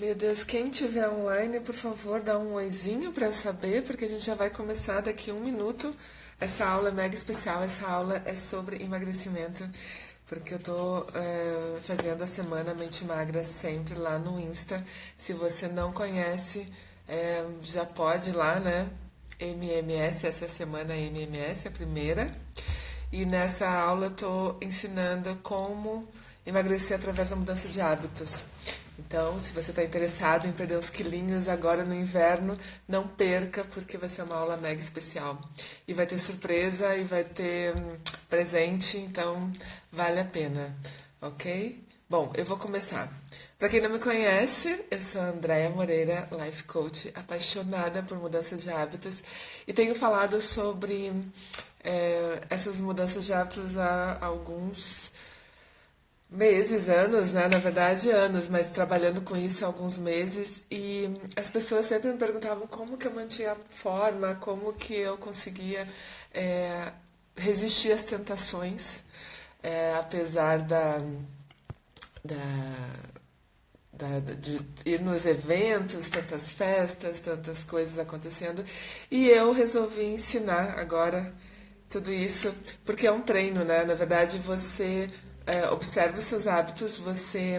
Meu Deus, quem tiver online, por favor, dá um oizinho para eu saber, porque a gente já vai começar daqui a um minuto. Essa aula é mega especial, essa aula é sobre emagrecimento, porque eu tô fazendo a Semana Mente Magra sempre lá no Insta. Se você não conhece, já pode ir lá, né? MMS, essa é a semana MMS, a primeira. E nessa aula eu tô ensinando como emagrecer através da mudança de hábitos. Então, se você está interessado em perder uns quilinhos agora no inverno, não perca, porque vai ser uma aula mega especial. E vai ter surpresa e vai ter presente, então vale a pena, ok? Bom, eu vou começar. Para quem não me conhece, eu sou a Andréia Moreira, Life Coach, apaixonada por mudança de hábitos e tenho falado sobre essas mudanças de hábitos há alguns meses, anos, né? Na verdade, anos, mas trabalhando com isso há alguns meses. E as pessoas sempre me perguntavam como que eu mantinha a forma, como que eu conseguia resistir às tentações, apesar da, de ir nos eventos, tantas festas, tantas coisas acontecendo. E eu resolvi ensinar agora tudo isso, porque é um treino, né? Na verdade, você observa os seus hábitos, você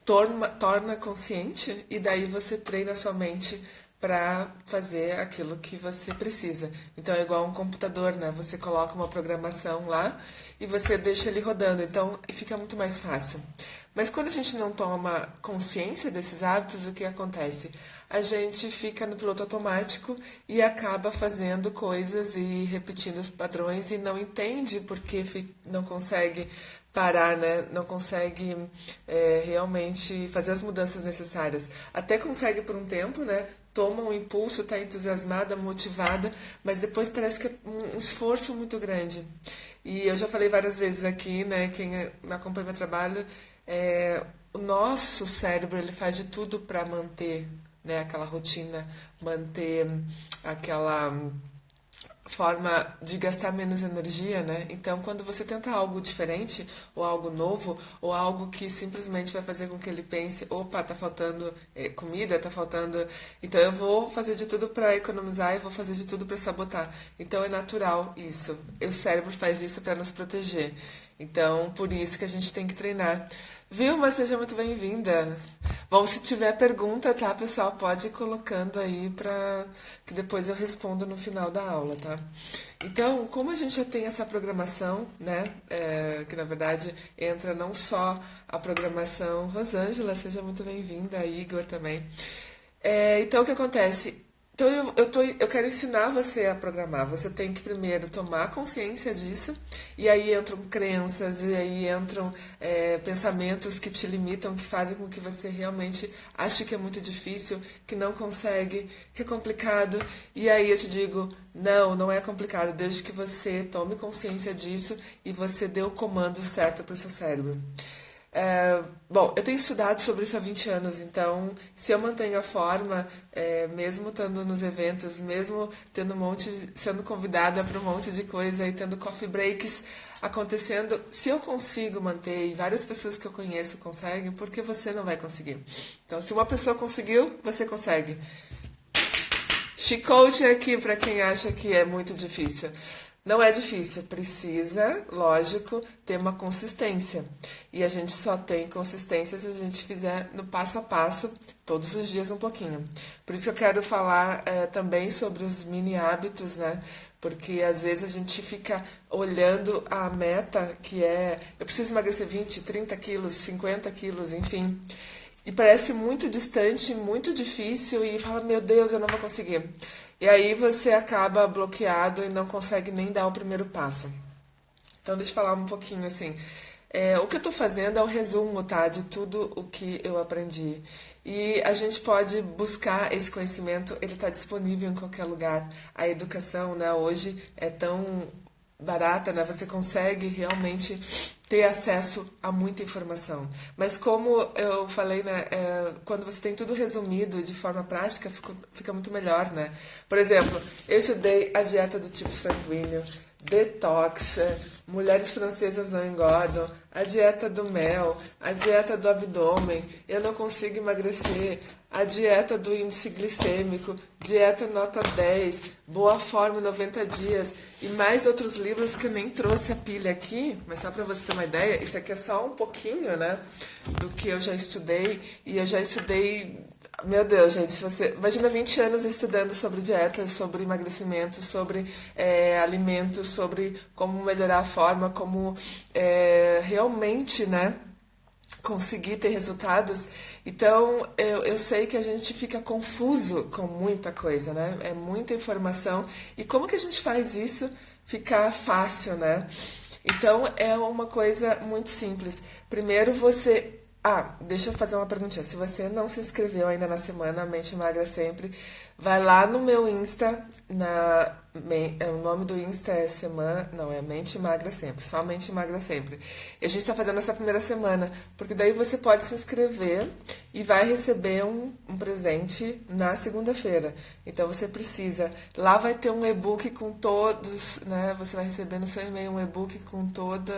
torna consciente e daí você treina a sua mente para fazer aquilo que você precisa. Então é igual um computador, né? Você coloca uma programação lá e você deixa ele rodando, então fica muito mais fácil. Mas quando a gente não toma consciência desses hábitos, o que acontece? A gente fica no piloto automático e acaba fazendo coisas e repetindo os padrões e não entende porque não consegue parar, né? Não consegue realmente fazer as mudanças necessárias. Até consegue por um tempo, né? Toma um impulso, está entusiasmada, motivada, mas depois parece que é um esforço muito grande. E eu já falei várias vezes aqui, né? Quem acompanha meu trabalho, o nosso cérebro ele faz de tudo para manter, né, aquela rotina, manter aquela forma de gastar menos energia, né? Então, quando você tenta algo diferente, ou algo novo, ou algo que simplesmente vai fazer com que ele pense, opa, tá faltando comida, tá faltando, então eu vou fazer de tudo para economizar e vou fazer de tudo para sabotar. Então é natural isso. O cérebro faz isso para nos proteger. Então, por isso que a gente tem que treinar. Vilma, seja muito bem-vinda. Bom, se tiver pergunta, tá, pessoal, pode ir colocando aí para que depois eu respondo no final da aula, tá? Então, como a gente já tem essa programação, né, que na verdade entra não só a programação Rosângela, seja muito bem-vinda, Igor também. Então, o que acontece? Então, eu quero ensinar você a programar. Você tem que primeiro tomar consciência disso, e aí entram crenças, e aí entram pensamentos que te limitam, que fazem com que você realmente ache que é muito difícil, que não consegue, que é complicado. E aí eu te digo, não, não é complicado, desde que você tome consciência disso e você dê o comando certo para o seu cérebro. Bom, eu tenho estudado sobre isso há 20 anos, então se eu mantenho a forma, mesmo estando nos eventos, mesmo tendo sendo convidada para um monte de coisa e tendo coffee breaks acontecendo, se eu consigo manter, e várias pessoas que eu conheço conseguem, por que você não vai conseguir? Então, se uma pessoa conseguiu, você consegue. Chicote aqui para quem acha que é muito difícil. Não é difícil, precisa, lógico, ter uma consistência. E a gente só tem consistência se a gente fizer no passo a passo, todos os dias um pouquinho. Por isso eu quero falar também sobre os mini hábitos, né? Porque às vezes a gente fica olhando a meta que eu preciso emagrecer 20, 30 quilos, 50 quilos, enfim. E parece muito distante, muito difícil e fala, meu Deus, eu não vou conseguir. E aí você acaba bloqueado e não consegue nem dar o primeiro passo. Então deixa eu falar um pouquinho assim. O que eu estou fazendo é um resumo, tá, de tudo o que eu aprendi. E a gente pode buscar esse conhecimento, ele está disponível em qualquer lugar. A educação, né, hoje é tão barata, né? Você consegue realmente ter acesso a muita informação. Mas como eu falei, né, quando você tem tudo resumido de forma prática, fica muito melhor, né? Por exemplo, eu estudei a dieta do tipo sanguíneo, detox, mulheres francesas não engordam, a dieta do mel, a dieta do abdômen, eu não consigo emagrecer, a dieta do índice glicêmico, dieta nota 10, boa forma em 90 dias e mais outros livros que eu nem trouxe a pilha aqui, mas só para você ter uma ideia, isso aqui é só um pouquinho, né, do que eu já estudei, e eu já estudei. Meu Deus, gente, se você imagina 20 anos estudando sobre dieta, sobre emagrecimento, sobre alimentos, sobre como melhorar a forma, como realmente, né, conseguir ter resultados. Então, eu sei que a gente fica confuso com muita coisa, né? É muita informação. E como que a gente faz isso ficar fácil, né? Então, é uma coisa muito simples. Primeiro, você... deixa eu fazer uma perguntinha. Se você não se inscreveu ainda na semana Mente Magra Sempre, vai lá no meu Insta, o nome do Insta é Mente Magra Sempre, só Mente Magra Sempre. E a gente está fazendo essa primeira semana, porque daí você pode se inscrever e vai receber um presente na segunda-feira. Então você precisa, lá vai ter um e-book com todos, né? Você vai receber no seu e-mail um e-book com toda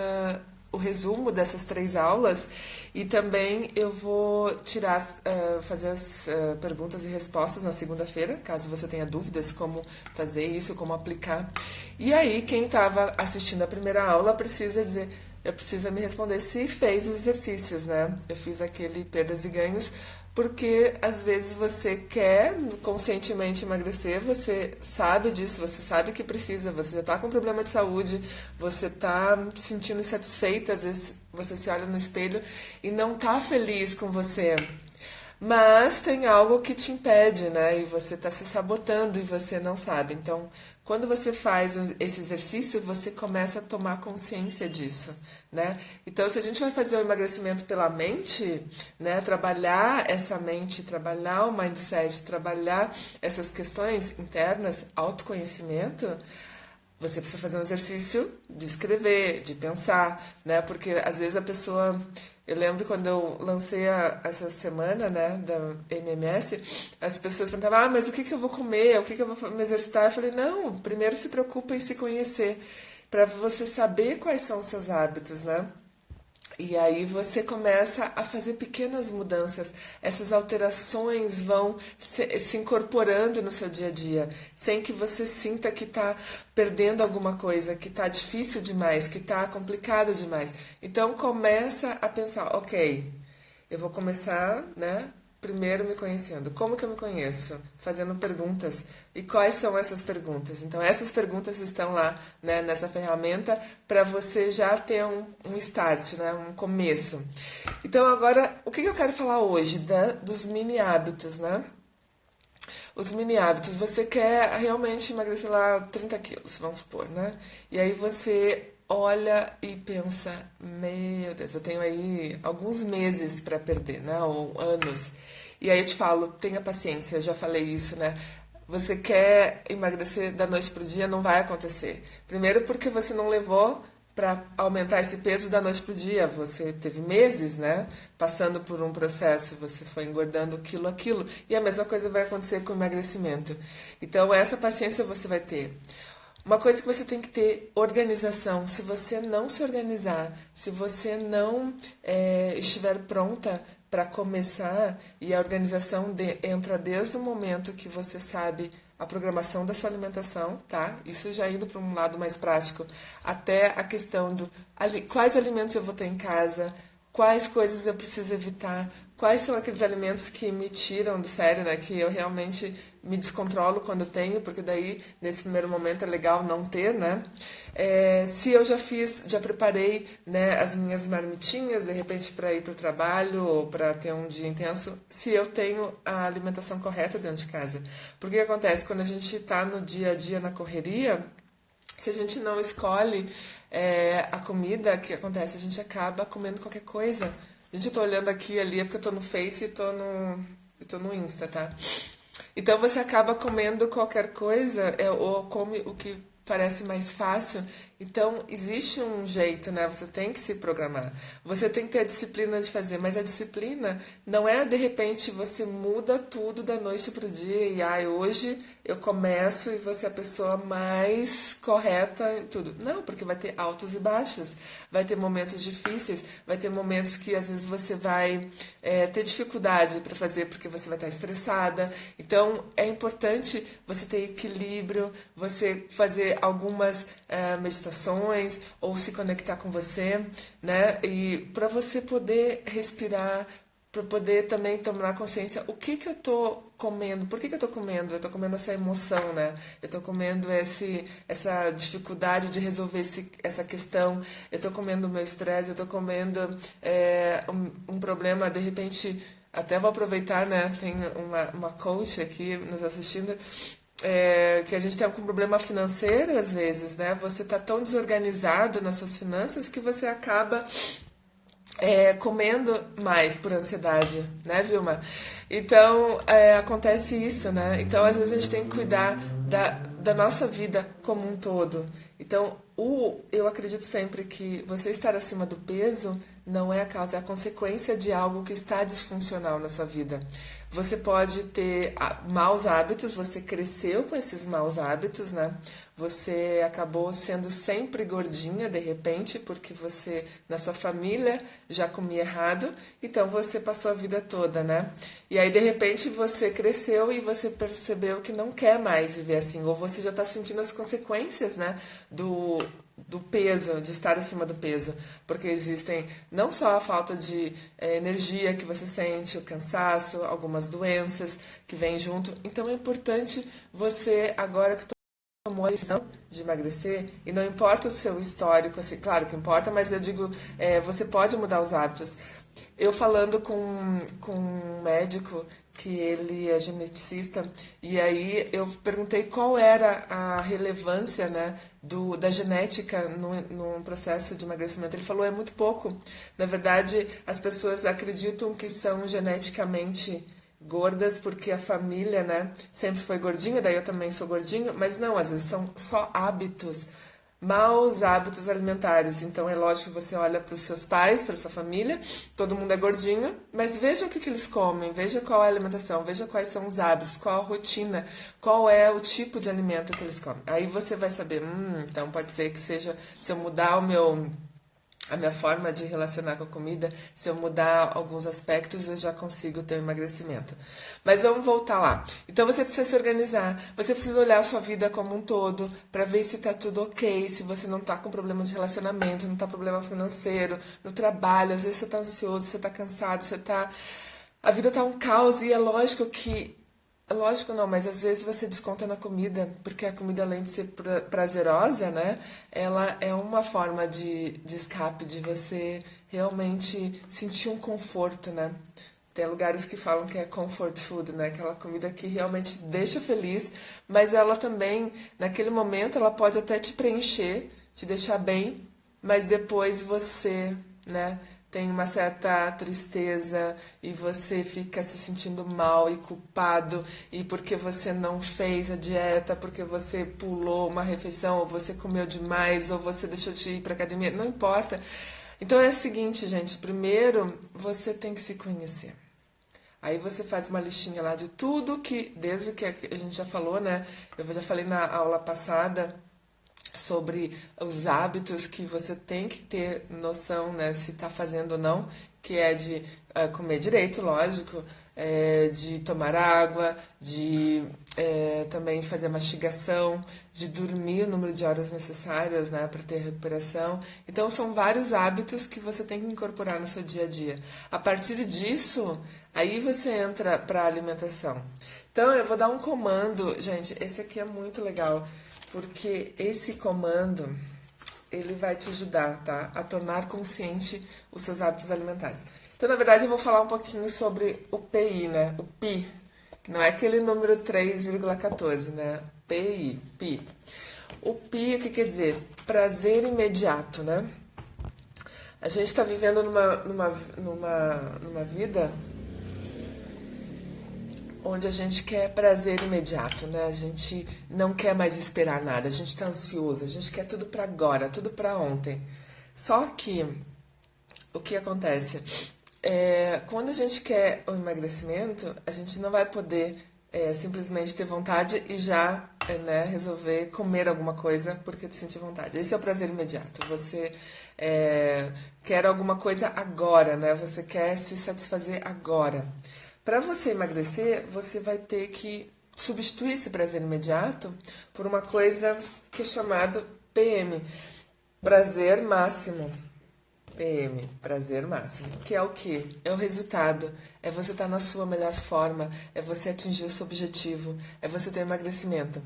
o resumo dessas 3 aulas, e também eu vou fazer as perguntas e respostas na segunda-feira, caso você tenha dúvidas como fazer isso, como aplicar. E aí, quem estava assistindo a primeira aula precisa me responder se fez os exercícios, né? Eu fiz aquele perdas e ganhos, porque às vezes você quer conscientemente emagrecer, você sabe disso, você sabe que precisa, você já está com problema de saúde, você está se sentindo insatisfeita, às vezes você se olha no espelho e não está feliz com você. Mas tem algo que te impede, né? E você está se sabotando e você não sabe. Então, quando você faz esse exercício, você começa a tomar consciência disso, né? Então, se a gente vai fazer o emagrecimento pela mente, né? Trabalhar essa mente, trabalhar o mindset, trabalhar essas questões internas, autoconhecimento, você precisa fazer um exercício de escrever, de pensar, né? Porque às vezes a pessoa... Eu lembro quando eu lancei essa semana, né, da MMS, as pessoas perguntavam, mas o que eu vou comer? O que eu vou me exercitar? Eu falei, não, primeiro se preocupa em se conhecer, para você saber quais são os seus hábitos, né? E aí você começa a fazer pequenas mudanças. Essas alterações vão se incorporando no seu dia a dia, sem que você sinta que está perdendo alguma coisa, que está difícil demais, que está complicado demais. Então começa a pensar, ok, eu vou começar, né? Primeiro me conhecendo. Como que eu me conheço? Fazendo perguntas. E quais são essas perguntas? Então, essas perguntas estão lá, né, nessa ferramenta para você já ter um start, né, um começo. Então, agora, o que eu quero falar hoje? Dos mini hábitos, né? Os mini hábitos. Você quer realmente emagrecer lá 30 quilos, vamos supor, né? E aí você olha e pensa, meu Deus, eu tenho aí alguns meses para perder, né? Ou anos. E aí eu te falo, tenha paciência, eu já falei isso, né? Você quer emagrecer da noite pro dia, não vai acontecer. Primeiro porque você não levou para aumentar esse peso da noite pro dia. Você teve meses, né? Passando por um processo, você foi engordando quilo a quilo. E a mesma coisa vai acontecer com o emagrecimento. Então, essa paciência você vai ter. Uma coisa que você tem que ter, organização. Se você não se organizar, se você não estiver pronta para começar, e a organização entra desde o momento que você sabe a programação da sua alimentação, tá? Isso já indo para um lado mais prático, até a questão do quais alimentos eu vou ter em casa, quais coisas eu preciso evitar, quais são aqueles alimentos que me tiram do sério, né? Que eu realmente me descontrolo quando tenho, porque daí, nesse primeiro momento, é legal não ter, né? Se eu já preparei, né, as minhas marmitinhas, de repente, para ir para o trabalho ou para ter um dia intenso, se eu tenho a alimentação correta dentro de casa. Porque o que acontece? Quando a gente está no dia a dia, na correria, se a gente não escolhe a comida, o que acontece? A gente acaba comendo qualquer coisa. Gente, eu tô olhando aqui e ali, é porque eu tô no Face e tô no Insta, tá? Então você acaba comendo qualquer coisa, ou come o que parece mais fácil, Então, existe um jeito, né? Você tem que se programar. Você tem que ter a disciplina de fazer, mas a disciplina não é de repente você muda tudo da noite pro dia e hoje eu começo e vou ser a pessoa mais correta em tudo. Não, porque vai ter altos e baixos, vai ter momentos difíceis, vai ter momentos que às vezes você vai ter dificuldade para fazer porque você vai estar estressada. Então, é importante você ter equilíbrio, você fazer algumas meditações ou se conectar com você, né? E para você poder respirar, para poder também tomar consciência o que que eu tô comendo, por que que eu tô comendo? Eu tô comendo essa emoção, né? Eu tô comendo essa dificuldade de resolver essa questão, eu tô comendo o meu estresse, eu tô comendo um problema, de repente, até vou aproveitar, né? Tem uma coach aqui nos assistindo, que a gente tem algum problema financeiro às vezes, né? Você tá tão desorganizado nas suas finanças que você acaba comendo mais por ansiedade, né, Vilma? Então, acontece isso, né? Então, às vezes, a gente tem que cuidar da nossa vida como um todo. Então, eu acredito sempre que você estar acima do peso não é a causa, é a consequência de algo que está disfuncional na sua vida. Você pode ter maus hábitos, você cresceu com esses maus hábitos, né? Você acabou sendo sempre gordinha de repente, porque você, na sua família, já comia errado, então você passou a vida toda, né? E aí, de repente, você cresceu e você percebeu que não quer mais viver assim, ou você já está sentindo as consequências, né, do peso, de estar acima do peso, porque existem não só a falta de energia que você sente, o cansaço, algumas doenças que vêm junto. Então é importante você, agora que tomou a decisão de emagrecer, e não importa o seu histórico, assim, claro que importa, mas eu digo, você pode mudar os hábitos. Eu falando com um médico, que ele é geneticista, e aí eu perguntei qual era a relevância, né, da genética no processo de emagrecimento. Ele falou, é muito pouco. Na verdade, as pessoas acreditam que são geneticamente gordas porque a família, né, sempre foi gordinha, daí eu também sou gordinho, mas não, às vezes são só hábitos, maus hábitos alimentares. Então é lógico que você olha para os seus pais, para sua família, todo mundo é gordinho, mas veja o que eles comem, veja qual é a alimentação, veja quais são os hábitos, qual a rotina, qual é o tipo de alimento que eles comem. Aí você vai saber, então pode ser que seja, se eu mudar a minha forma de relacionar com a comida, se eu mudar alguns aspectos, eu já consigo ter um emagrecimento. Mas vamos voltar lá. Então você precisa se organizar, você precisa olhar a sua vida como um todo, para ver se tá tudo ok, se você não tá com problema de relacionamento, não tá com problema financeiro, no trabalho, às vezes você tá ansioso, você tá cansado, a vida tá um caos e é lógico que lógico não, mas às vezes você desconta na comida, porque a comida, além de ser prazerosa, né, ela é uma forma de escape, de você realmente sentir um conforto, né? Tem lugares que falam que é comfort food, né? Aquela comida que realmente deixa feliz, mas ela também, naquele momento, ela pode até te preencher, te deixar bem, mas depois você, né, tem uma certa tristeza e você fica se sentindo mal e culpado e porque você não fez a dieta, porque você pulou uma refeição, ou você comeu demais, ou você deixou de ir para academia, não importa. Então é o seguinte, gente, primeiro você tem que se conhecer. Aí você faz uma listinha lá de tudo que, desde que a gente já falou, né? Eu já falei na aula passada sobre os hábitos que você tem que ter noção, né, se está fazendo ou não, que é de comer direito, lógico, de tomar água, de também fazer mastigação, de dormir o número de horas necessárias, né, para ter recuperação. Então, são vários hábitos que você tem que incorporar no seu dia a dia. A partir disso, aí você entra para a alimentação. Então, eu vou dar um comando, gente, esse aqui é muito legal, porque esse comando, ele vai te ajudar, tá? A tornar consciente os seus hábitos alimentares. Então, na verdade, eu vou falar um pouquinho sobre o PI, né? O PI, que não é aquele número 3,14, né? PI, PI. O PI, o que quer dizer? Prazer imediato, né? A gente está vivendo numa vida onde a gente quer prazer imediato, né? A gente não quer mais esperar nada, a gente está ansioso, a gente quer tudo para agora, tudo para ontem. Só que o que acontece? Quando a gente quer o emagrecimento, a gente não vai poder simplesmente ter vontade e já né, resolver comer alguma coisa porque sentir vontade. Esse é o prazer imediato. Você quer alguma coisa agora, né? Você quer se satisfazer agora. Para você emagrecer, você vai ter que substituir esse prazer imediato por uma coisa que é chamado PM, prazer máximo. PM, prazer máximo. Que é o quê? É o resultado. É você estar na sua melhor forma. É você atingir o seu objetivo. É você ter emagrecimento.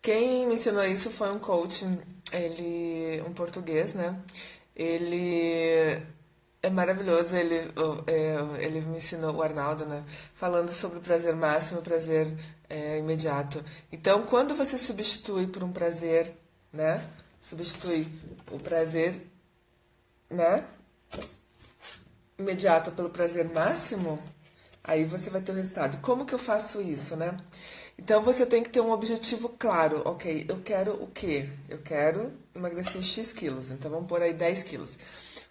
Quem me ensinou isso foi um coach, um português, né? Ele é maravilhoso. Ele me ensinou, o Arnaldo, né? Falando sobre o prazer máximo, o prazer imediato. Então, quando você substitui por um prazer, né? Substitui o prazer, né? Imediato pelo prazer máximo, aí você vai ter o resultado. Como que eu faço isso, né? Então você tem que ter um objetivo claro. Ok, eu quero o quê? Eu quero emagrecer X quilos. Então vamos pôr aí 10 quilos.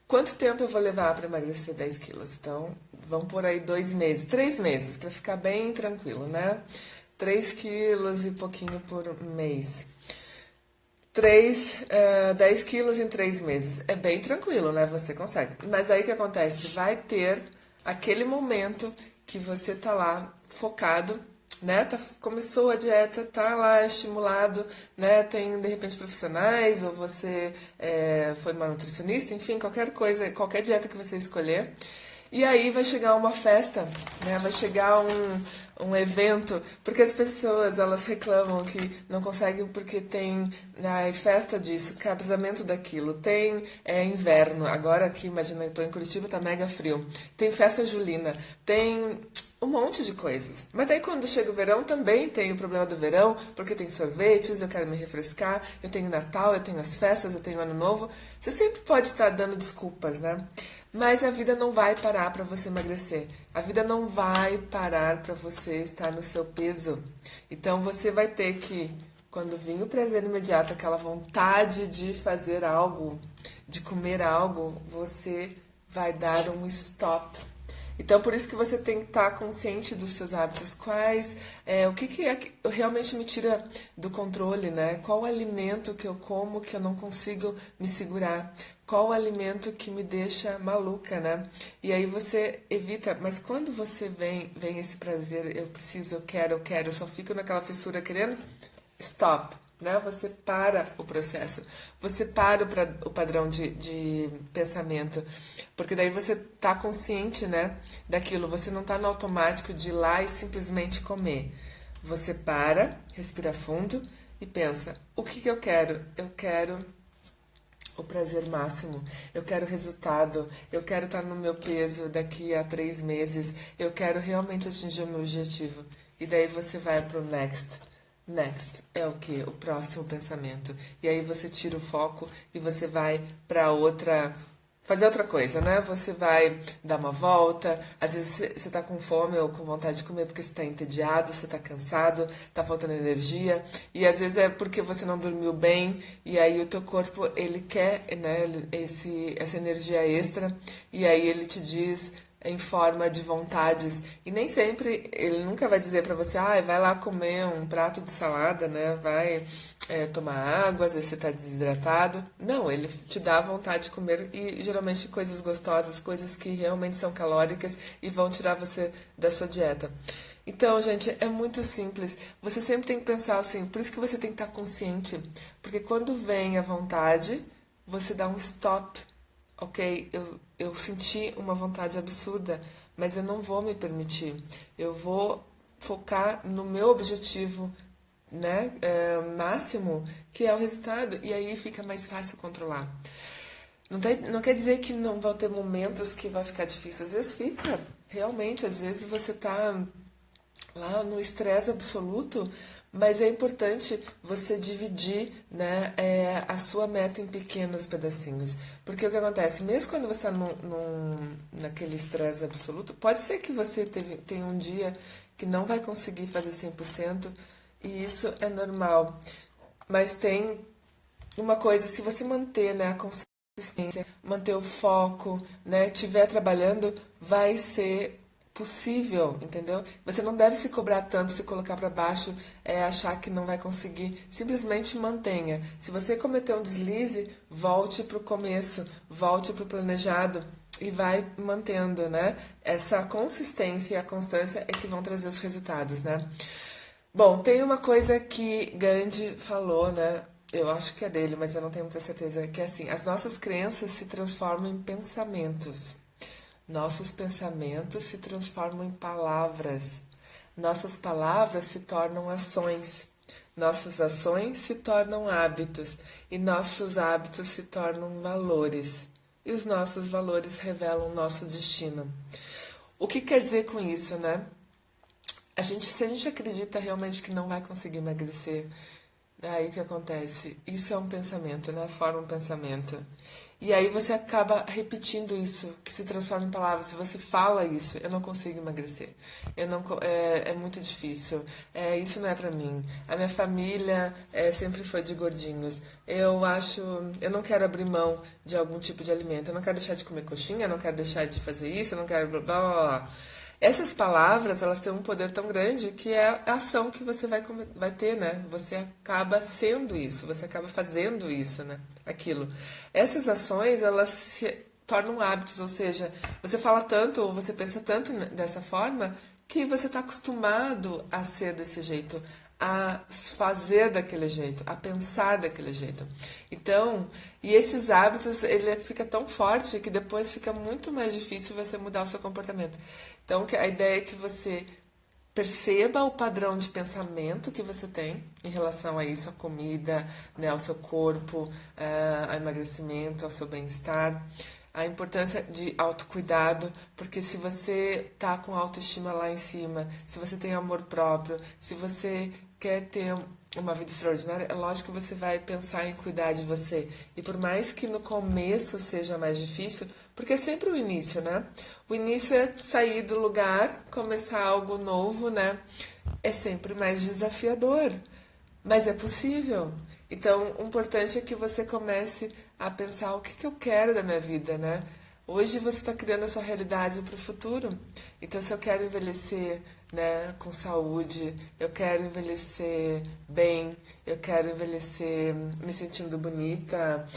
Quanto tempo eu vou levar para emagrecer 10 quilos? Então vamos pôr aí 2 meses, 3 meses, para ficar bem tranquilo, né? 3 quilos e pouquinho por mês. 10 quilos em 3 meses. É bem tranquilo, né? Você consegue. Mas aí o que acontece? Vai ter aquele momento que você tá lá focado, né? Começou a dieta, tá lá estimulado, né? Tem de repente profissionais, ou você foi uma nutricionista, enfim, qualquer coisa, qualquer dieta que você escolher. E aí vai chegar uma festa, né? Vai chegar um evento, porque as pessoas elas reclamam que não conseguem porque tem festa disso, casamento daquilo, tem inverno, agora aqui, imagina, eu tô em Curitiba, tá mega frio, tem festa julina, tem um monte de coisas. Mas daí quando chega o verão também tem o problema do verão, porque tem sorvetes, eu quero me refrescar, eu tenho Natal, eu tenho as festas, eu tenho Ano Novo. Você sempre pode estar dando desculpas, né? Mas a vida não vai parar para você emagrecer. A vida não vai parar para você estar no seu peso. Então você vai ter que, quando vir o prazer imediato, aquela vontade de fazer algo, de comer algo, você vai dar um stop. Então, por isso que você tem que estar consciente dos seus hábitos. O que realmente me tira do controle, né? Qual o alimento que eu como que eu não consigo me segurar? Qual o alimento que me deixa maluca, né? E aí você evita, mas quando você vem esse prazer, eu preciso, eu quero, eu só fico naquela fissura querendo, stop. Né? Você para o processo, você para o padrão de pensamento, porque daí você está consciente, né, daquilo, você não está no automático de ir lá e simplesmente comer. Você para, respira fundo e pensa, o que eu quero? Eu quero o prazer máximo, eu quero resultado, eu quero estar no meu peso daqui a 3 meses, eu quero realmente atingir o meu objetivo. E daí você vai para o next. Next é o que? O próximo pensamento. E aí você tira o foco e você vai para fazer outra coisa, né? Você vai dar uma volta, às vezes você tá com fome ou com vontade de comer porque você tá entediado, você tá cansado, tá faltando energia, e às vezes é porque você não dormiu bem, e aí o teu corpo, ele quer, né, essa energia extra, e aí ele te diz em forma de vontades. E nem sempre, ele nunca vai dizer pra você, vai lá comer um prato de salada, né? Vai tomar água, às vezes você tá desidratado. Não, ele te dá vontade de comer, e geralmente coisas gostosas, coisas que realmente são calóricas e vão tirar você da sua dieta. Então, gente, é muito simples. Você sempre tem que pensar assim, por isso que você tem que estar consciente. Porque quando vem a vontade, você dá um stop. Ok, eu senti uma vontade absurda, mas eu não vou me permitir. Eu vou focar no meu objetivo, né, máximo, que é o resultado. E aí fica mais fácil controlar. Não quer dizer que não vão ter momentos que vai ficar difícil. Às vezes fica, realmente. Às vezes você tá lá no estresse absoluto, mas é importante você dividir, né, a sua meta em pequenos pedacinhos. Porque o que acontece, mesmo quando você está naquele estresse absoluto, pode ser que você tenha um dia que não vai conseguir fazer 100%, e isso é normal. Mas tem uma coisa, se você manter, né, a consistência, manter o foco, né, estiver trabalhando, vai ser possível, entendeu? Você não deve se cobrar tanto, se colocar para baixo, achar que não vai conseguir. Simplesmente mantenha. Se você cometeu um deslize, volte para o começo, volte para o planejado e vai mantendo, né? Essa consistência e a constância é que vão trazer os resultados, né? Bom, tem uma coisa que Gandhi falou, né? Eu acho que é dele, mas eu não tenho muita certeza, que é assim, as nossas crenças se transformam em pensamentos. Nossos pensamentos se transformam em palavras. Nossas palavras se tornam ações. Nossas ações se tornam hábitos. E nossos hábitos se tornam valores. E os nossos valores revelam o nosso destino. O que quer dizer com isso, né? Se a gente acredita realmente que não vai conseguir emagrecer, aí o que acontece? Isso é um pensamento, né? Forma um pensamento. E aí você acaba repetindo isso, que se transforma em palavras. Se você fala isso, eu não consigo emagrecer. Eu não, é muito difícil. Isso não é pra mim. A minha família sempre foi de gordinhos. Eu não quero abrir mão de algum tipo de alimento. Eu não quero deixar de comer coxinha, eu não quero deixar de fazer isso, eu não quero blá blá blá. Essas palavras, elas têm um poder tão grande que é a ação que você vai ter, né? Você acaba sendo isso, você acaba fazendo isso, né? Aquilo. Essas ações, elas se tornam hábitos, ou seja, você fala tanto ou você pensa tanto dessa forma que você está acostumado a ser desse jeito, a fazer daquele jeito, a pensar daquele jeito. Então, e esses hábitos, ele fica tão forte que depois fica muito mais difícil você mudar o seu comportamento. Então, a ideia é que você perceba o padrão de pensamento que você tem em relação a isso, à comida, né, ao seu corpo, ao emagrecimento, ao seu bem-estar. A importância de autocuidado, porque se você tá com autoestima lá em cima, se você tem amor próprio, se você quer ter uma vida extraordinária, é lógico que você vai pensar em cuidar de você. E por mais que no começo seja mais difícil, porque é sempre o início, né? O início é sair do lugar, começar algo novo, né? É sempre mais desafiador, mas é possível. Então, o importante é que você comece a pensar o que eu quero da minha vida, né? Hoje você está criando a sua realidade para o futuro. Então, se eu quero envelhecer, né, com saúde, eu quero envelhecer bem, eu quero envelhecer me sentindo bonita,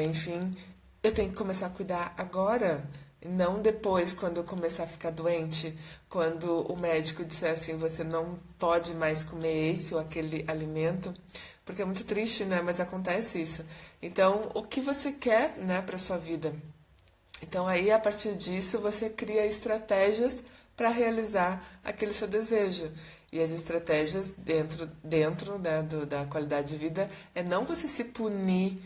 enfim, eu tenho que começar a cuidar agora. Não depois, quando eu começar a ficar doente, quando o médico disser assim, você não pode mais comer esse ou aquele alimento, porque é muito triste, né? Mas acontece isso. Então, o que você quer, né, para sua vida? Então, aí, a partir disso, você cria estratégias para realizar aquele seu desejo. E as estratégias dentro né, da qualidade de vida é não você se punir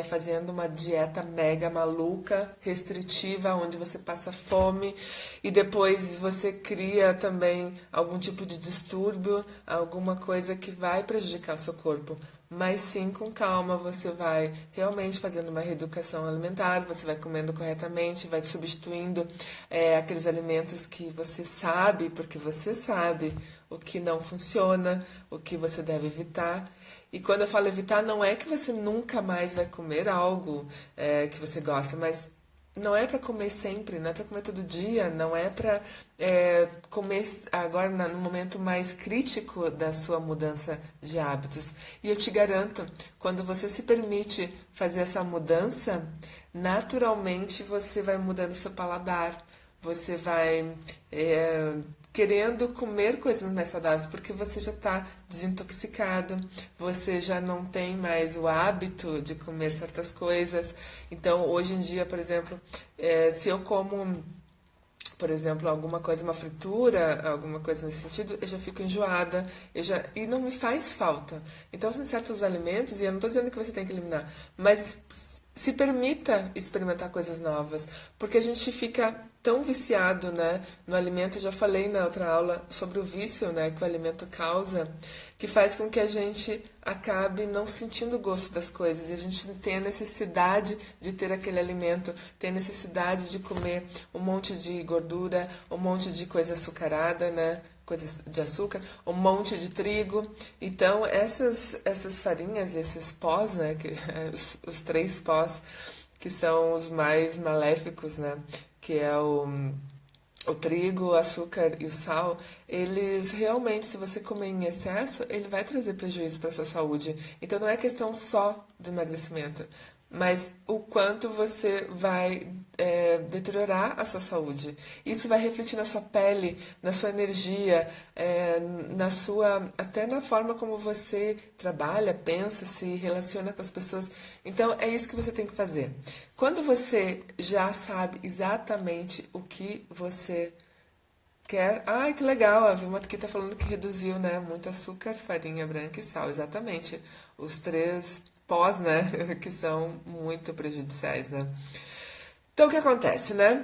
fazendo uma dieta mega maluca, restritiva, onde você passa fome e depois você cria também algum tipo de distúrbio, alguma coisa que vai prejudicar o seu corpo. Mas sim, com calma, você vai realmente fazendo uma reeducação alimentar, você vai comendo corretamente, vai substituindo aqueles alimentos que você sabe, porque você sabe o que não funciona, o que você deve evitar. E quando eu falo evitar, não é que você nunca mais vai comer algo que você gosta, mas não é para comer sempre, não é para comer todo dia, não é para comer agora no momento mais crítico da sua mudança de hábitos. E eu te garanto, quando você se permite fazer essa mudança, naturalmente você vai mudando seu paladar, você vai querendo comer coisas mais saudáveis, porque você já está desintoxicado, você já não tem mais o hábito de comer certas coisas. Então, hoje em dia, por exemplo, se eu como, por exemplo, alguma coisa, uma fritura, alguma coisa nesse sentido, eu já fico enjoada, e não me faz falta. Então, tem certos alimentos, e eu não estou dizendo que você tem que eliminar, mas se permita experimentar coisas novas, porque a gente fica tão viciado, né, no alimento. Eu já falei na outra aula sobre o vício, né, que o alimento causa, que faz com que a gente acabe não sentindo o gosto das coisas, e a gente tem a necessidade de ter aquele alimento, tem a necessidade de comer um monte de gordura, um monte de coisa açucarada, né, coisas de açúcar, um monte de trigo. Então, essas farinhas, esses pós, né, os três pós, que são os mais maléficos, né, que é o trigo, o açúcar e o sal, eles realmente, se você comer em excesso, ele vai trazer prejuízo para a sua saúde. Então não é questão só do emagrecimento, mas o quanto você vai deteriorar a sua saúde. Isso vai refletir na sua pele, na sua energia, até na forma como você trabalha, pensa, se relaciona com as pessoas. Então é isso que você tem que fazer. Quando você já sabe exatamente o que você quer. Ai, que legal, a Vilma aqui tá falando que reduziu, né? Muito açúcar, farinha branca e sal. Exatamente. Os três pós, né? Que são muito prejudiciais, né? Então, o que acontece, né?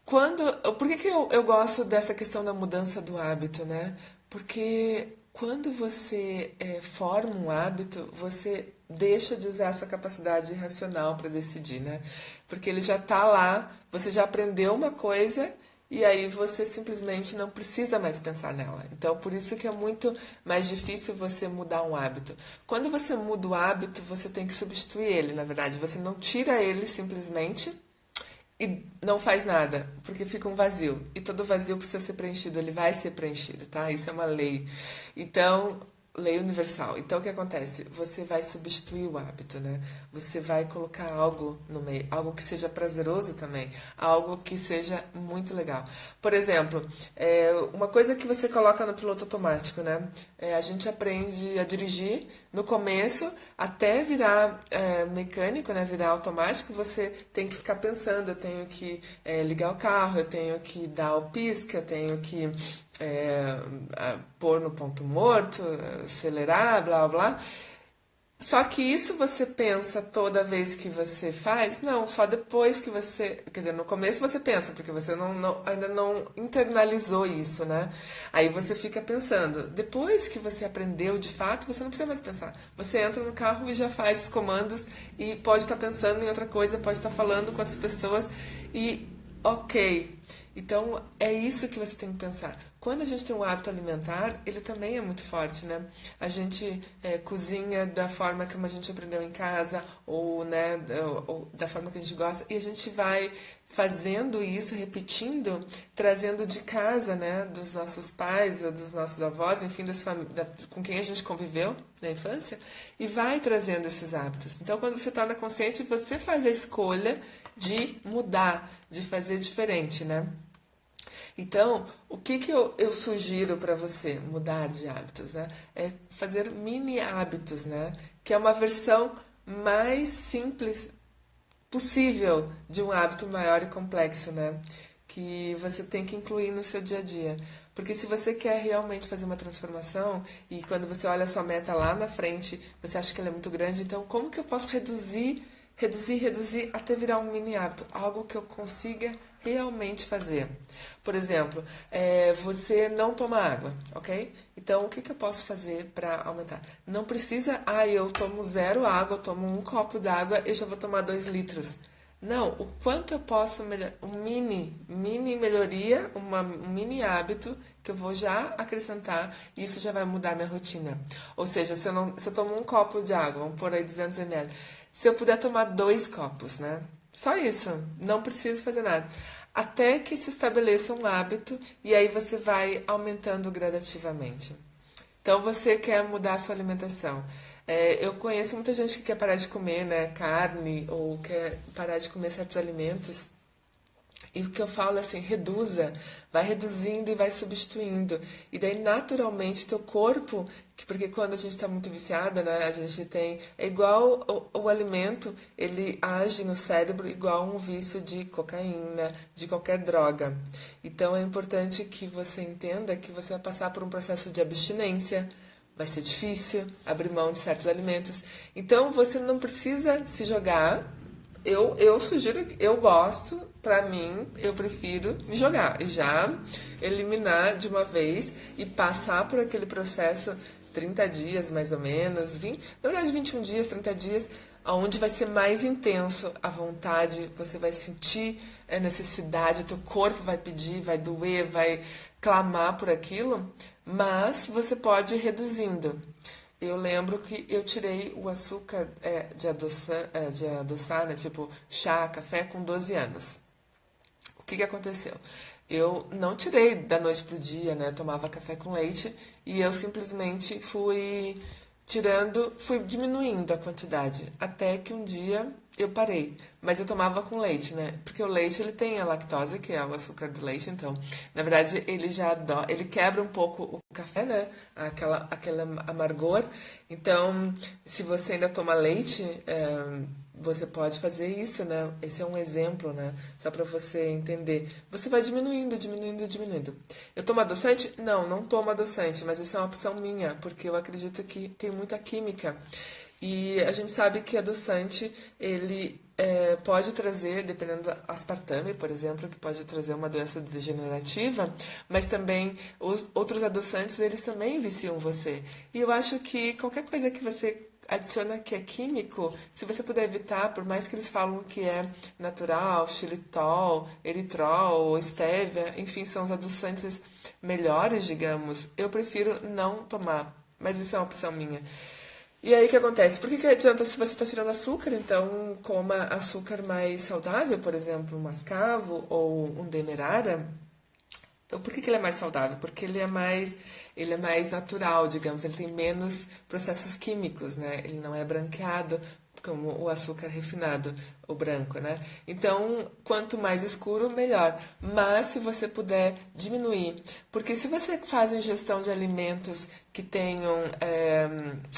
Por que eu gosto dessa questão da mudança do hábito, né? Porque quando você forma um hábito, você deixa de usar essa capacidade racional para decidir, né? Porque ele já está lá, você já aprendeu uma coisa e aí você simplesmente não precisa mais pensar nela. Então, por isso que é muito mais difícil você mudar um hábito. Quando você muda o hábito, você tem que substituir ele, na verdade. Você não tira ele simplesmente e não faz nada, porque fica um vazio. E todo vazio precisa ser preenchido, ele vai ser preenchido, tá? Isso é uma lei. Então, lei universal. Então, o que acontece? Você vai substituir o hábito, né? Você vai colocar algo no meio, algo que seja prazeroso também, algo que seja muito legal. Por exemplo, uma coisa que você coloca no piloto automático, né? A gente aprende a dirigir no começo, até virar mecânico, né? Virar automático, você tem que ficar pensando, eu tenho que ligar o carro, eu tenho que dar o pisca, eu tenho que pôr no ponto morto, acelerar, blá blá. Só que isso você pensa toda vez que você faz? Não, só depois que você... Quer dizer, no começo você pensa, porque você ainda não internalizou isso, né? Aí você fica pensando. Depois que você aprendeu de fato, você não precisa mais pensar. Você entra no carro e já faz os comandos e pode estar pensando em outra coisa, pode estar falando com outras pessoas e ok. Então, é isso que você tem que pensar. Quando a gente tem um hábito alimentar, ele também é muito forte, né? A gente cozinha da forma como a gente aprendeu em casa, ou, né, ou da forma que a gente gosta, e a gente vai fazendo isso, repetindo, trazendo de casa, né, dos nossos pais, ou dos nossos avós, enfim, com quem a gente conviveu na infância, e vai trazendo esses hábitos. Então, quando você torna consciente, você faz a escolha de mudar, de fazer diferente, né? Então, o que eu sugiro para você mudar de hábitos, né? É fazer mini hábitos, né? Que é uma versão mais simples possível de um hábito maior e complexo, né? Que você tem que incluir no seu dia a dia. Porque se você quer realmente fazer uma transformação e quando você olha a sua meta lá na frente, você acha que ela é muito grande, então como que eu posso reduzir até virar um mini hábito? Algo que eu consiga realmente fazer. Por exemplo, você não toma água, ok? Então, o que eu posso fazer para aumentar? Não precisa, eu tomo 0 água, eu tomo 1 copo d'água, eu já vou tomar 2 litros. Não, o quanto eu posso melhorar, mini melhoria, um mini hábito que eu vou já acrescentar e isso já vai mudar minha rotina. Ou seja, se eu tomo 1 copo de água, vamos pôr aí 200 ml, se eu puder tomar 2 copos, né? Só isso, não preciso fazer nada. Até que se estabeleça um hábito e aí você vai aumentando gradativamente. Então, você quer mudar a sua alimentação. Eu conheço muita gente que quer parar de comer, né, carne ou quer parar de comer certos alimentos. E o que eu falo é assim, reduza, vai reduzindo e vai substituindo. E daí, naturalmente, teu corpo, porque quando a gente está muito viciada, né, a gente tem... É igual o alimento, ele age no cérebro igual um vício de cocaína, de qualquer droga. Então, é importante que você entenda que você vai passar por um processo de abstinência. Vai ser difícil abrir mão de certos alimentos. Então, você não precisa se jogar. Eu sugiro, eu gosto, pra mim, eu prefiro me jogar e já eliminar de uma vez e passar por aquele processo 30 dias, mais ou menos, 20, na verdade 21 dias, 30 dias, onde vai ser mais intenso a vontade, você vai sentir a necessidade, teu corpo vai pedir, vai doer, vai clamar por aquilo, mas você pode ir reduzindo. Eu lembro que eu tirei o açúcar de adoçar, né, tipo chá, café, com 12 anos. O que que aconteceu? Eu não tirei da noite pro dia, né? Eu tomava café com leite e eu simplesmente fui diminuindo a quantidade, até que um dia eu parei. Mas eu tomava com leite, né? Porque o leite ele tem a lactose, que é o açúcar do leite, então, na verdade, ele quebra um pouco o café, né? Aquele amargor. Então, se você ainda toma leite, você pode fazer isso, né? Esse é um exemplo, né? Só para você entender. Você vai diminuindo, diminuindo, diminuindo. Eu tomo adoçante? Não, não tomo adoçante, mas isso é uma opção minha, porque eu acredito que tem muita química. E a gente sabe que adoçante, ele pode trazer, dependendo do aspartame, por exemplo, que pode trazer uma doença degenerativa, mas também os outros adoçantes, eles também viciam você. E eu acho que qualquer coisa que você adiciona que é químico, se você puder evitar, por mais que eles falam que é natural, xilitol, eritrol, estévia, enfim, são os adoçantes melhores, digamos, eu prefiro não tomar, mas isso é uma opção minha. E aí o que acontece? Por que adianta se você está tirando açúcar? Então coma açúcar mais saudável, por exemplo, um mascavo ou um demerara. Então, por que ele é mais saudável? Porque ele é mais natural, digamos, ele tem menos processos químicos, né? Ele não é branqueado como o açúcar refinado, o branco, né? Então, quanto mais escuro, melhor. Mas se você puder diminuir, porque se você faz ingestão de alimentos que tenham,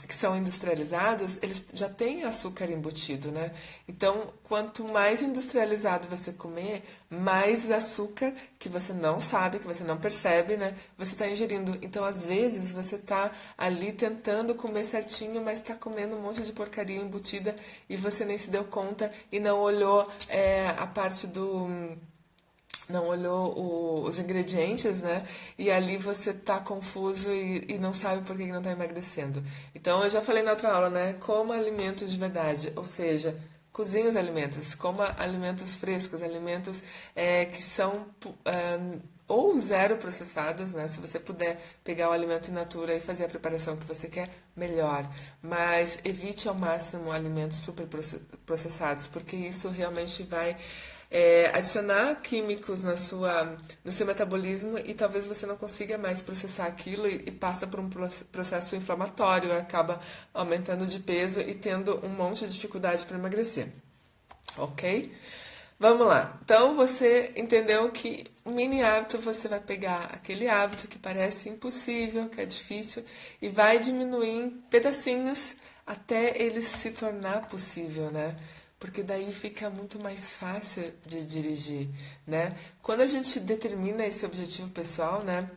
que são industrializados, eles já têm açúcar embutido, né? Então, quanto mais industrializado você comer, mais açúcar que você não sabe, que você não percebe, né? Você está ingerindo. Então, às vezes, você está ali tentando comer certinho, mas está comendo um monte de porcaria embutida e você nem se deu conta e não olhou a parte do não olhou os ingredientes, né? E ali você tá confuso e não sabe por que não tá emagrecendo. Então, eu já falei na outra aula, né? Coma alimentos de verdade, ou seja, cozinhe os alimentos, coma alimentos frescos, alimentos que são ou zero processados, né? Se você puder pegar o alimento in natura e fazer a preparação que você quer, melhor. Mas evite ao máximo alimentos super processados, porque isso realmente vai adicionar químicos no seu metabolismo e talvez você não consiga mais processar aquilo e passa por um processo inflamatório, acaba aumentando de peso e tendo um monte de dificuldade para emagrecer. Ok? Vamos lá. Então você entendeu que o mini hábito você vai pegar aquele hábito que parece impossível, que é difícil, e vai diminuir em pedacinhos até ele se tornar possível, né? Porque daí fica muito mais fácil de dirigir, né? Quando a gente determina esse objetivo pessoal, né?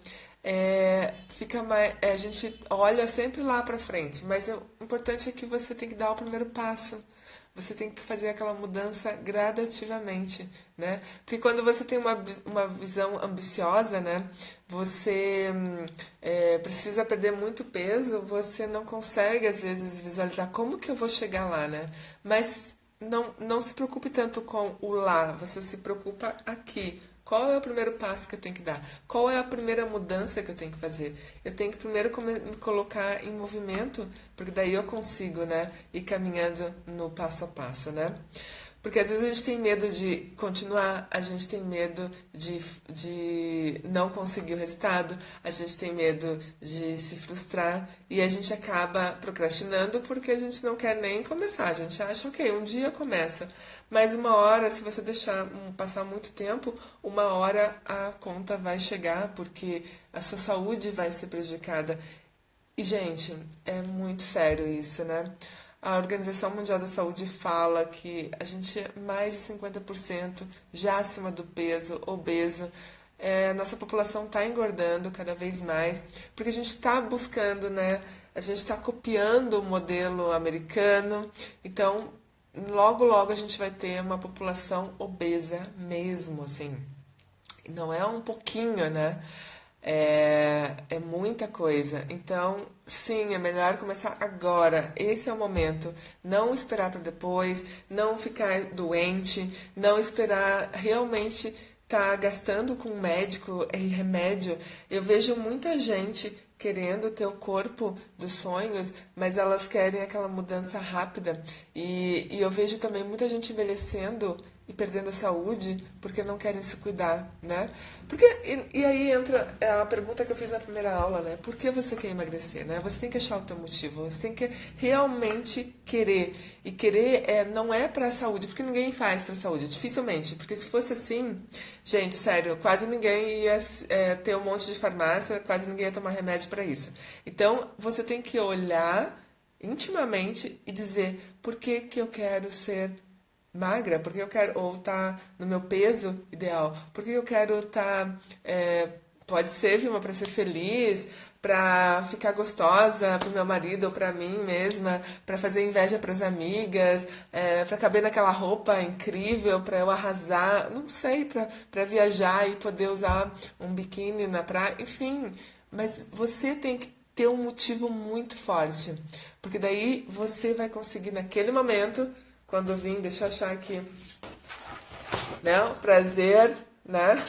A gente olha sempre lá para frente, mas o importante é que você tem que dar o primeiro passo. Você tem que fazer aquela mudança gradativamente, né? Porque quando você tem uma visão ambiciosa, né? Você precisa perder muito peso, você não consegue, às vezes, visualizar como que eu vou chegar lá, né? Mas não se preocupe tanto com o lá, você se preocupa aqui. Qual é o primeiro passo que eu tenho que dar? Qual é a primeira mudança que eu tenho que fazer? Eu tenho que primeiro me colocar em movimento, porque daí eu consigo, né, ir caminhando no passo a passo, né? Porque às vezes a gente tem medo de continuar, a gente tem medo de não conseguir o resultado, a gente tem medo de se frustrar e a gente acaba procrastinando porque a gente não quer nem começar. A gente acha, ok, um dia começa, mas uma hora, se você deixar passar muito tempo, uma hora a conta vai chegar porque a sua saúde vai ser prejudicada. E, gente, é muito sério isso, né? A Organização Mundial da Saúde fala que a gente é mais de 50% já acima do peso, obeso. Nossa população está engordando cada vez mais, porque a gente está buscando, né? A gente está copiando o modelo americano. Então, logo, logo a gente vai ter uma população obesa mesmo, assim. Não é um pouquinho, né? É muita coisa. Então, sim, é melhor começar agora. Esse é o momento. Não esperar para depois, não ficar doente, não esperar realmente estar gastando com médico e remédio. Eu vejo muita gente querendo ter o corpo dos sonhos, mas elas querem aquela mudança rápida. E eu vejo também muita gente envelhecendo e perdendo a saúde porque não querem se cuidar, né? Porque, e aí entra a pergunta que eu fiz na primeira aula, né? Por que você quer emagrecer, né? Você tem que achar o teu motivo, você tem que realmente querer. E querer não é pra saúde, porque ninguém faz pra saúde, dificilmente. Porque se fosse assim, gente, sério, quase ninguém ia ter um monte de farmácia, quase ninguém ia tomar remédio pra isso. Então, você tem que olhar intimamente e dizer por que que eu quero ser magra, porque eu quero, ou tá no meu peso ideal, porque eu quero estar, pode ser, Vilma, para ser feliz, para ficar gostosa pro meu marido ou para mim mesma, para fazer inveja para as amigas, para caber naquela roupa incrível, para eu arrasar, não sei, para viajar e poder usar um biquíni na praia, enfim, mas você tem que ter um motivo muito forte, porque daí você vai conseguir naquele momento quando eu vim, deixa eu achar aqui, né? O prazer, né?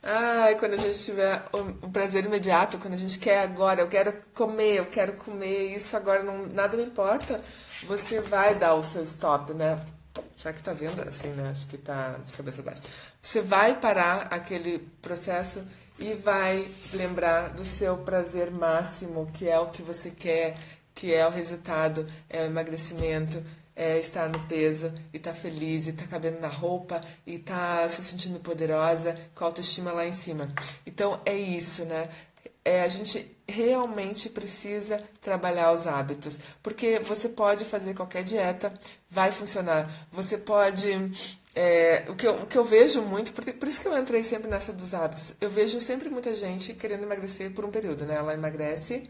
Ai, quando a gente tiver o prazer imediato, quando a gente quer agora, eu quero comer, isso agora não, nada me importa, você vai dar o seu stop, né? Já que tá vendo assim, né? Acho que tá de cabeça baixa. Você vai parar aquele processo e vai lembrar do seu prazer máximo, que é o que você quer, que é o resultado, é o emagrecimento, é estar no peso e estar feliz, e estar cabendo na roupa, e estar se sentindo poderosa, com a autoestima lá em cima. Então é isso, né? A gente realmente precisa trabalhar os hábitos, porque você pode fazer qualquer dieta, vai funcionar. Você pode. O que eu vejo muito, porque, por isso que eu entrei sempre nessa dos hábitos, eu vejo sempre muita gente querendo emagrecer por um período, né? Ela emagrece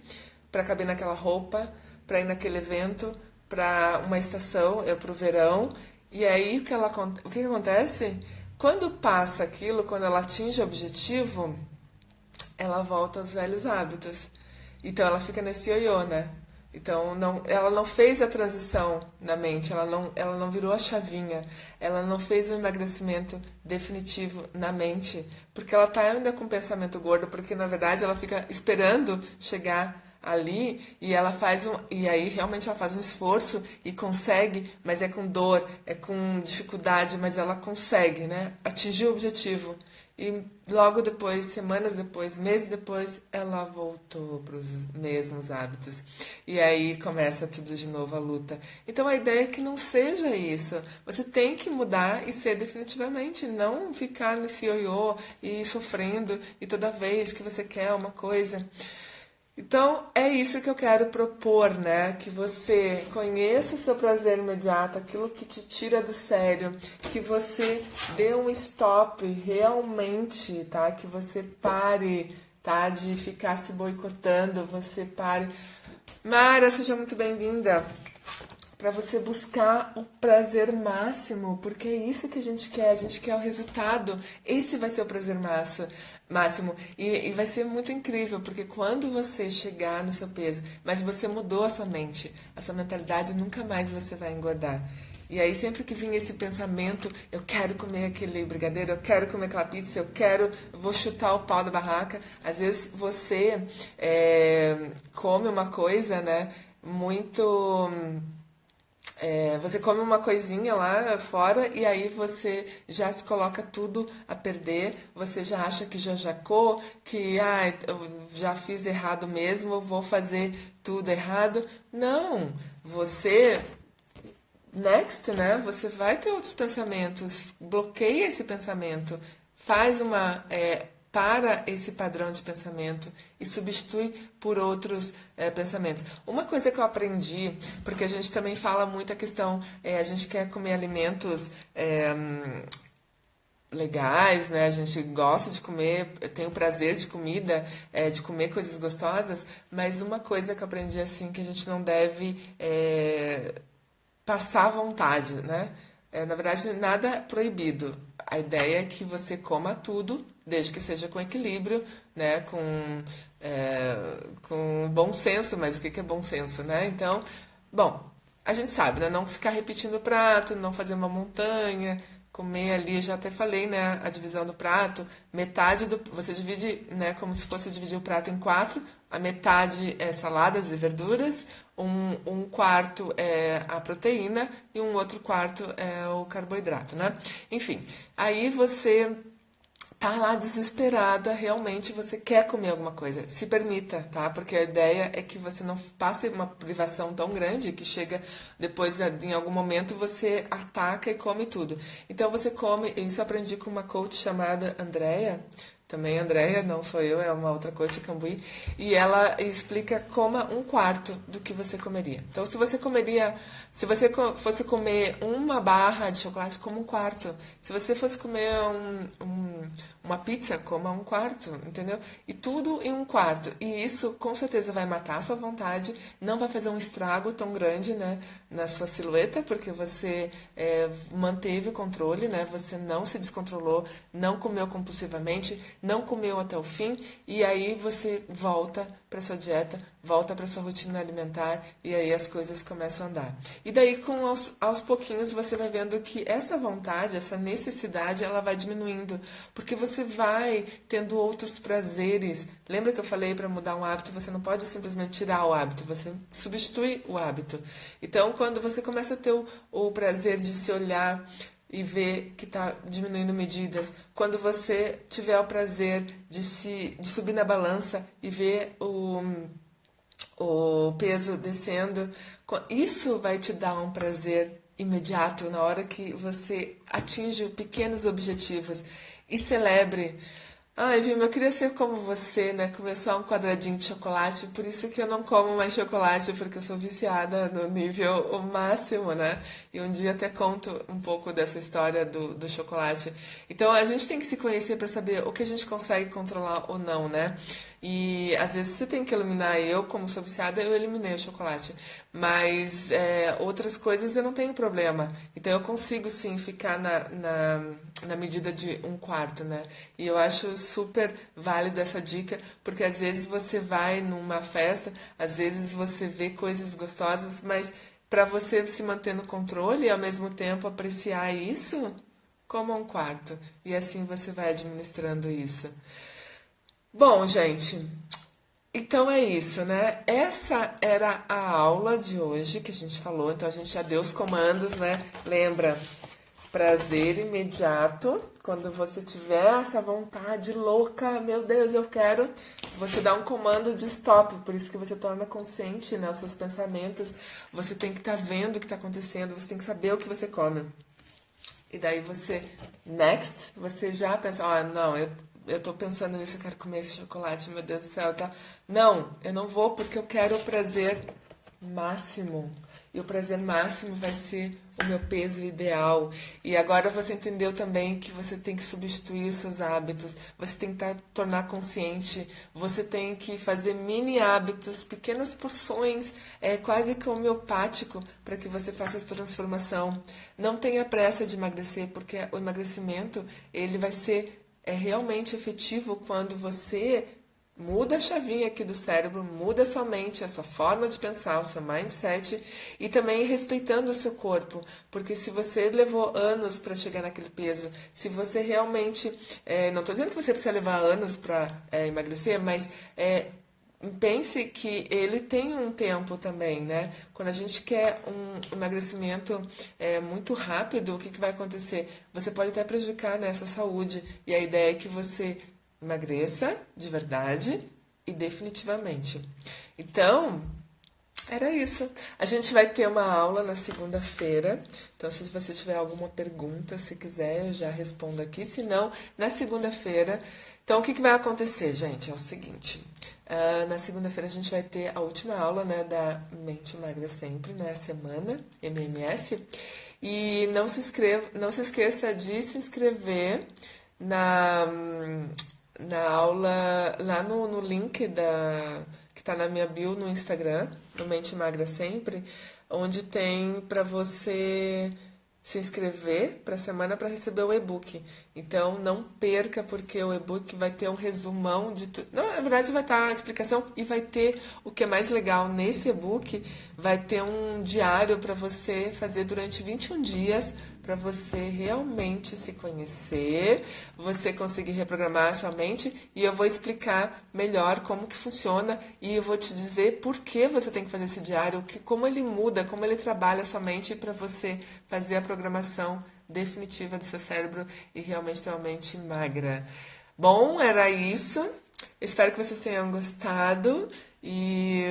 para caber naquela roupa, para ir naquele evento, para uma estação, para o verão, e aí o que acontece? Quando passa aquilo, quando ela atinge o objetivo, ela volta aos velhos hábitos. Então ela fica nesse ioiô, né? Então ela não fez a transição na mente, ela não virou a chavinha, ela não fez o emagrecimento definitivo na mente, porque ela tá ainda com o pensamento gordo, porque na verdade ela fica esperando chegar ali e aí realmente ela faz um esforço e consegue, mas é com dor, é com dificuldade, mas ela consegue, né? Atingir o objetivo. E logo depois, semanas depois, meses depois, ela voltou para os mesmos hábitos. E aí começa tudo de novo a luta. Então a ideia é que não seja isso. Você tem que mudar e ser definitivamente, não ficar nesse ioiô e sofrendo e toda vez que você quer uma coisa. Então, é isso que eu quero propor, né? Que você conheça o seu prazer imediato, aquilo que te tira do sério, que você dê um stop realmente, tá? Que você pare, tá? De ficar se boicotando, você pare. Mara, seja muito bem-vinda. Para você buscar o prazer máximo, porque é isso que a gente quer o resultado, esse vai ser o prazer máximo, e vai ser muito incrível, porque quando você chegar no seu peso, mas você mudou a sua mente, a sua mentalidade, nunca mais você vai engordar. E aí sempre que vinha esse pensamento, eu quero comer aquele brigadeiro, eu quero comer aquela pizza, eu vou chutar o pau da barraca. Às vezes você come uma coisa, né, muito você come uma coisinha lá fora e aí você já se coloca tudo a perder, você já acha que já jacou, que eu já fiz errado mesmo, eu vou fazer tudo errado. Não, você next, né? Você vai ter outros pensamentos, bloqueia esse pensamento, faz para esse padrão de pensamento e substitui por outros pensamentos. Uma coisa que eu aprendi, porque a gente também fala muito a questão, a gente quer comer alimentos legais, né? A gente gosta de comer, tem o prazer de comida, de comer coisas gostosas, mas uma coisa que eu aprendi assim que a gente não deve passar vontade, né? Na verdade, nada proibido. a ideia é que você coma tudo, desde que seja com equilíbrio, né? Com bom senso, mas o que é bom senso, né? Então, bom, a gente sabe, né? Não ficar repetindo o prato, não fazer uma montanha, comer ali, já até falei, né? A divisão do prato, metade do. Você divide, né? Como se fosse dividir o prato em quatro. A metade é saladas e verduras, um quarto é a proteína e um outro quarto é o carboidrato, né? Enfim, aí você tá lá desesperada, realmente você quer comer alguma coisa. Se permita, tá? Porque a ideia é que você não passe uma privação tão grande que chega depois, em algum momento, você ataca e come tudo. Então você come, isso eu aprendi com uma coach chamada Andrea. Também Andrea, não sou eu, é uma outra coach Cambuí. E ela explica coma um quarto do que você comeria. Então, se você fosse comer uma barra de chocolate, coma um quarto. Se você fosse comer uma pizza, coma um quarto, entendeu? E tudo em um quarto. E isso, com certeza, vai matar a sua vontade, não vai fazer um estrago tão grande, né, na sua silhueta, porque você manteve o controle, né? Você não se descontrolou, não comeu compulsivamente, não comeu até o fim, e aí você volta para sua dieta, volta para sua rotina alimentar, e aí as coisas começam a andar. E daí, aos pouquinhos, você vai vendo que essa vontade, essa necessidade, ela vai diminuindo, porque você vai tendo outros prazeres. Lembra que eu falei, para mudar um hábito, você não pode simplesmente tirar o hábito, você substitui o hábito. Então, quando você começa a ter o prazer de se olhar e ver que está diminuindo medidas, quando você tiver o prazer de subir na balança e ver o peso descendo, isso vai te dar um prazer imediato na hora que você atinge pequenos objetivos e celebre. Ai, Vilma, eu queria ser como você, né? Comer só um quadradinho de chocolate, por isso que eu não como mais chocolate, porque eu sou viciada no nível o máximo, né? E um dia até conto um pouco dessa história do chocolate. Então a gente tem que se conhecer para saber o que a gente consegue controlar ou não, né? E às vezes você tem que eliminar. Eu, como sou viciada, eu eliminei o chocolate. Mas outras coisas eu não tenho problema. Então eu consigo sim ficar na medida de um quarto, né? E eu acho super válido essa dica, porque às vezes você vai numa festa, às vezes você vê coisas gostosas, mas para você se manter no controle e ao mesmo tempo apreciar isso, coma um quarto. E assim você vai administrando isso. Bom, gente, então é isso, né? Essa era a aula de hoje que a gente falou. Então a gente já deu os comandos, né? Lembra? Prazer imediato. Quando você tiver essa vontade louca, meu Deus, eu quero, você dá um comando de stop. Por isso que você torna consciente, né, os seus pensamentos. Você tem que estar vendo o que está acontecendo. Você tem que saber o que você come. E daí next, você já pensa, não, eu tô pensando nisso, eu quero comer esse chocolate, meu Deus do céu, tá? Não, eu não vou porque eu quero o prazer máximo. E o prazer máximo vai ser o meu peso ideal. E agora você entendeu também que você tem que substituir os seus hábitos, você tem que tornar consciente, você tem que fazer mini hábitos, pequenas porções, quase que homeopático, para que você faça essa transformação. Não tenha pressa de emagrecer, porque o emagrecimento ele vai ser realmente efetivo quando você muda a chavinha aqui do cérebro, muda a sua mente, a sua forma de pensar, o seu mindset e também respeitando o seu corpo, porque se você levou anos para chegar naquele peso, se você realmente, não estou dizendo que você precisa levar anos para emagrecer, mas pense que ele tem um tempo também, né? Quando a gente quer um emagrecimento muito rápido, o que vai acontecer? Você pode até prejudicar nessa saúde. E a ideia é que você emagreça de verdade e definitivamente. Então, era isso. A gente vai ter uma aula na segunda-feira. Então, se você tiver alguma pergunta, se quiser, eu já respondo aqui. Se não, na segunda-feira. Então, o que vai acontecer, gente? É o seguinte. Na segunda-feira a gente vai ter a última aula, né, da Mente Magra Sempre, né, semana MMS. E não se esqueça de se inscrever na aula, lá no link que está na minha bio no Instagram, no Mente Magra Sempre, onde tem para você se inscrever para a semana para receber o e-book. Então não perca, porque o e-book vai ter um resumão de tudo. Na verdade vai estar a explicação e vai ter o que é mais legal nesse e-book, vai ter um diário para você fazer durante 21 dias, para você realmente se conhecer, você conseguir reprogramar a sua mente, e eu vou explicar melhor como que funciona e eu vou te dizer por que você tem que fazer esse diário, como ele muda, como ele trabalha a sua mente para você fazer a programação definitiva do seu cérebro e realmente ter uma mente magra. Bom, era isso. Espero que vocês tenham gostado e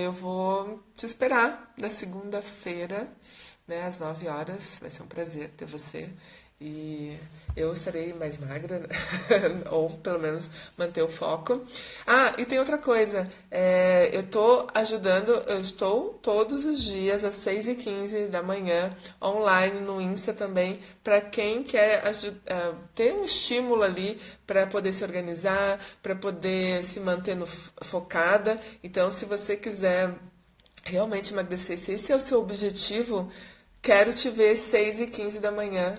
eu vou te esperar na segunda-feira, né, às 9 horas. Vai ser um prazer ter você. E eu estarei mais magra, né? Ou pelo menos manter o foco. Ah, e tem outra coisa. Eu estou todos os dias às 6h15 da manhã, online no Insta também, para quem quer ter um estímulo ali para poder se organizar, para poder se manter focada. Então, se você quiser realmente emagrecer, se esse é o seu objetivo, quero te ver 6h15 da manhã,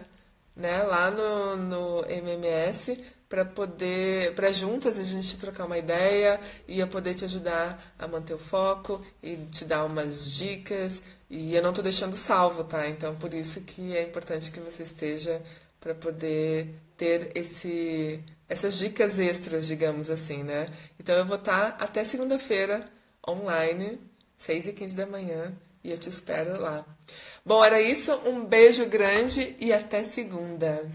né, lá no MMS, para juntas a gente trocar uma ideia e eu poder te ajudar a manter o foco e te dar umas dicas. E eu não tô deixando salvo, tá? Então por isso que é importante que você esteja, para poder ter essas dicas extras, digamos assim, né? Então eu vou estar até segunda-feira online, 6h15 da manhã, e eu te espero lá. Bom, era isso. Um beijo grande e até segunda.